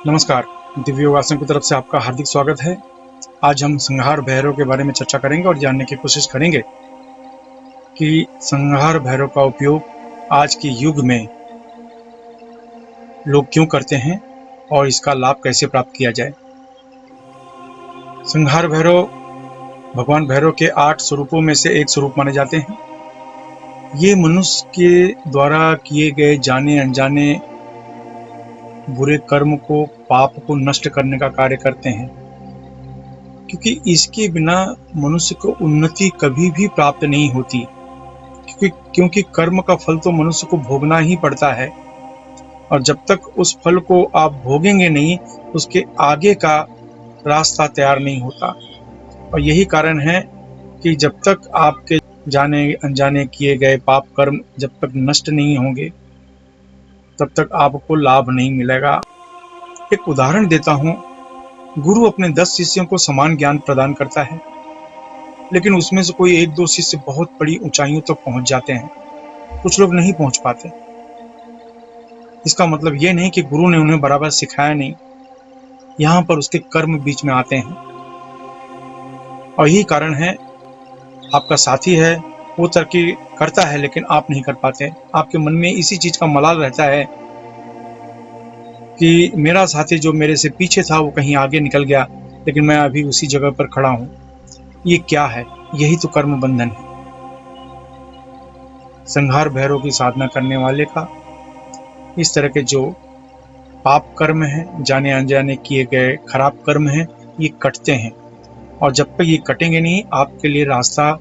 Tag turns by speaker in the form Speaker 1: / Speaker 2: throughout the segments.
Speaker 1: नमस्कार। दिव्य योगासन की तरफ से आपका हार्दिक स्वागत है। आज हम संहार भैरव के बारे में चर्चा करेंगे और जानने की कोशिश करेंगे कि संहार भैरव का उपयोग आज के युग में लोग क्यों करते हैं और इसका लाभ कैसे प्राप्त किया जाए। संहार भैरव भगवान भैरव के 8 स्वरूपों में से एक स्वरूप माने जाते हैं। ये मनुष्य के द्वारा किए गए जाने अनजाने बुरे कर्म को, पाप को नष्ट करने का कार्य करते हैं, क्योंकि इसके बिना मनुष्य को उन्नति कभी भी प्राप्त नहीं होती। क्योंकि कर्म का फल तो मनुष्य को भोगना ही पड़ता है, और जब तक उस फल को आप भोगेंगे नहीं, उसके आगे का रास्ता तैयार नहीं होता। और यही कारण है कि जब तक आपके जाने अनजाने किए गए पाप कर्म जब तक नष्ट नहीं होंगे, तब तक आपको लाभ नहीं मिलेगा। एक उदाहरण देता हूँ। गुरु अपने 10 शिष्यों को समान ज्ञान प्रदान करता है, लेकिन उसमें से कोई 1-2 शिष्य बहुत बड़ी ऊंचाइयों तक पहुंच जाते हैं, कुछ लोग नहीं पहुंच पाते। इसका मतलब यह नहीं कि गुरु ने उन्हें बराबर सिखाया नहीं, यहाँ पर उसके कर्म बीच में आते हैं। और यही कारण है, आपका साथी है, वो तरक्की करता है लेकिन आप नहीं कर पाते। आपके मन में इसी चीज का मलाल रहता है कि मेरा साथी जो मेरे से पीछे था वो कहीं आगे निकल गया, लेकिन मैं अभी उसी जगह पर खड़ा हूं। ये क्या है? यही तो कर्म बंधन है। संहार भैरव की साधना करने वाले का इस तरह के जो पाप कर्म हैं, जाने अनजाने किए गए खराब कर्म हैं, ये कटते हैं। और जब तक ये कटेंगे नहीं, आपके लिए रास्ता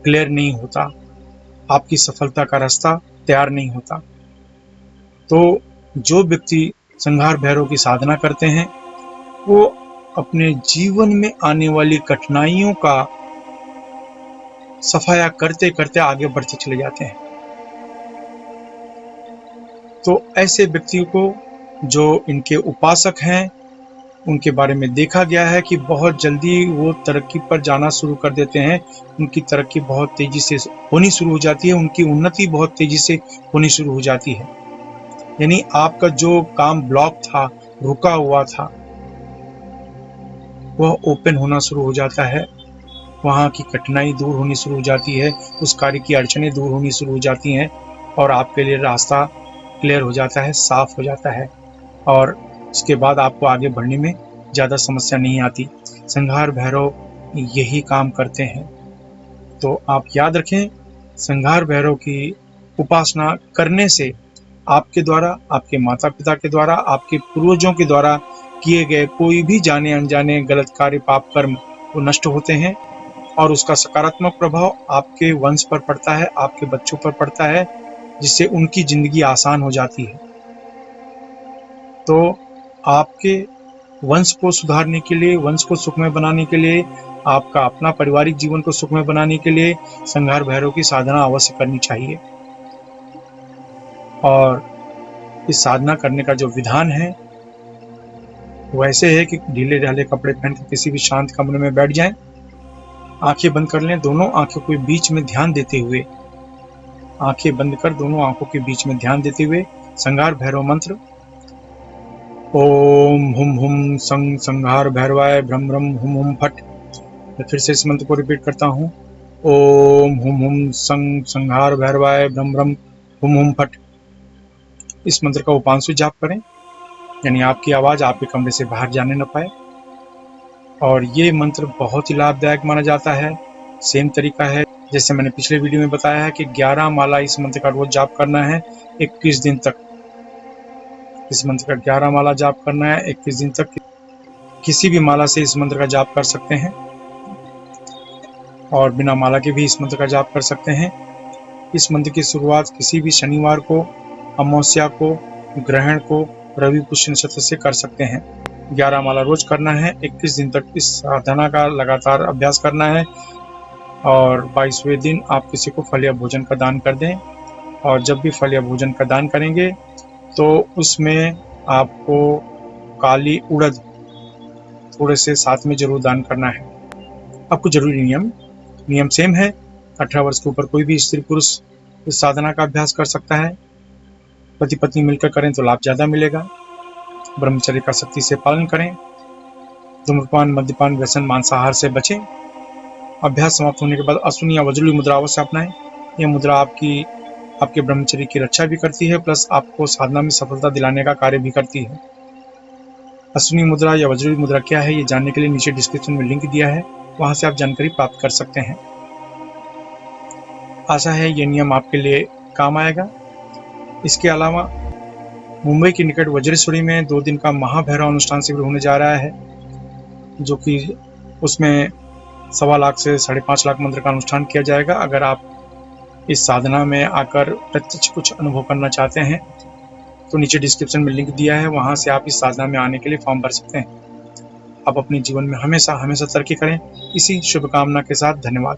Speaker 1: क्लियर नहीं होता, आपकी सफलता का रास्ता तैयार नहीं होता। तो जो व्यक्ति संहार भैरव की साधना करते हैं, वो अपने जीवन में आने वाली कठिनाइयों का सफाया करते करते आगे बढ़ते चले जाते हैं। तो ऐसे व्यक्तियों को, जो इनके उपासक हैं, उनके बारे में देखा गया है कि बहुत जल्दी वो तरक्की पर जाना शुरू कर देते हैं। उनकी तरक्की बहुत तेजी से होनी शुरू हो जाती है, उनकी उन्नति बहुत तेजी से होनी शुरू हो जाती है। यानी आपका जो काम ब्लॉक था, रुका हुआ था, वह ओपन होना शुरू हो जाता है। वहाँ की कठिनाई दूर होनी शुरू हो जाती है, उस कार्य की अड़चनें दूर होनी शुरू हो जाती हैं, और आपके लिए रास्ता क्लियर हो जाता है, साफ हो जाता है, और उसके बाद आपको आगे बढ़ने में ज़्यादा समस्या नहीं आती। संहार भैरव यही काम करते हैं। तो आप याद रखें, संहार भैरव की उपासना करने से आपके द्वारा, आपके माता पिता के द्वारा, आपके पूर्वजों के द्वारा किए गए कोई भी जाने अनजाने गलत कार्य, पाप कर्म, वो नष्ट होते हैं, और उसका सकारात्मक प्रभाव आपके वंश पर पड़ता है, आपके बच्चों पर पड़ता है, जिससे उनकी जिंदगी आसान हो जाती है। तो आपके वंश को सुधारने के लिए, वंश को सुखमय बनाने के लिए, आपका अपना पारिवारिक जीवन को सुखमय बनाने के लिए संहार भैरव की साधना अवश्य करनी चाहिए। और इस साधना करने का जो विधान है वो ऐसे है कि ढीले ढाले कपड़े पहनकर किसी भी शांत कमरे में बैठ जाएं, आंखें बंद कर लें, दोनों आंखों के बीच में ध्यान देते हुए, आंखें बंद कर दोनों आंखों के बीच में ध्यान देते हुए संहार भैरव मंत्र ओम हुम हुम संग संहार भैरवाय भ्रम भ्रम हुम हुम फट। मैं फिर से इस मंत्र को रिपीट करता हूँ। ओम हुम हुम संग संहार भैरवाय भ्रम भ्रम हुम हुम फट। इस मंत्र का उपांशु जाप करें, यानी आपकी आवाज आपके कमरे से बाहर जाने न पाए। और ये मंत्र बहुत ही लाभदायक माना जाता है। सेम तरीका है जैसे मैंने पिछले वीडियो में बताया है कि 11 माला इस मंत्र का रोज जाप करना है 21 दिन तक। इस मंत्र का 11 माला जाप करना है 21 दिन तक। किसी भी माला से इस मंत्र का जाप कर सकते हैं, और बिना माला के भी इस मंत्र का जाप कर सकते हैं। इस मंत्र की शुरुआत किसी भी शनिवार को, अमावस्या को, ग्रहण को, रवि पुष्य नक्षत्र से कर सकते हैं। 11 माला रोज करना है, 21 दिन तक इस साधना का लगातार अभ्यास करना है, और 22वें दिन आप किसी को फल या भोजन का दान कर दें। और जब भी फल या भोजन का दान करेंगे तो उसमें आपको काली उड़द थोड़े से साथ में जरूर दान करना है। आपको जरूरी नियम सेम है। 18 वर्ष के ऊपर कोई भी स्त्री पुरुष इस साधना का अभ्यास कर सकता है। पति पत्नी मिलकर करें तो लाभ ज्यादा मिलेगा। ब्रह्मचर्य का सख्ती से पालन करें। धूम्रपान, मद्यपान, व्यसन, मांसाहार से बचें। अभ्यास समाप्त होने के बाद अश्विनी या वज्रली मुद्रा अवश्य अपनाएं। यह मुद्रा आपके ब्रह्मचर्य की रक्षा भी करती है, प्लस आपको साधना में सफलता दिलाने का कार्य भी करती है। अश्विनी मुद्रा या वज्रली मुद्रा क्या है, ये जानने के लिए नीचे डिस्क्रिप्शन में लिंक दिया है, वहां से आप जानकारी प्राप्त कर सकते हैं। आशा है ये नियम आपके लिए काम आएगा। इसके अलावा मुंबई के निकट वज्रेश्वरी में 2 दिन का महाभैरव अनुष्ठान शिविर होने जा रहा है, जो कि उसमें 1.25 लाख से 5.5 लाख मंत्र का अनुष्ठान किया जाएगा। अगर आप इस साधना में आकर प्रत्यक्ष कुछ अनुभव करना चाहते हैं तो नीचे डिस्क्रिप्शन में लिंक दिया है, वहां से आप इस साधना में आने के लिए फॉर्म भर सकते हैं। आप अपने जीवन में हमेशा तरक्की करें। इसी शुभकामना के साथ धन्यवाद।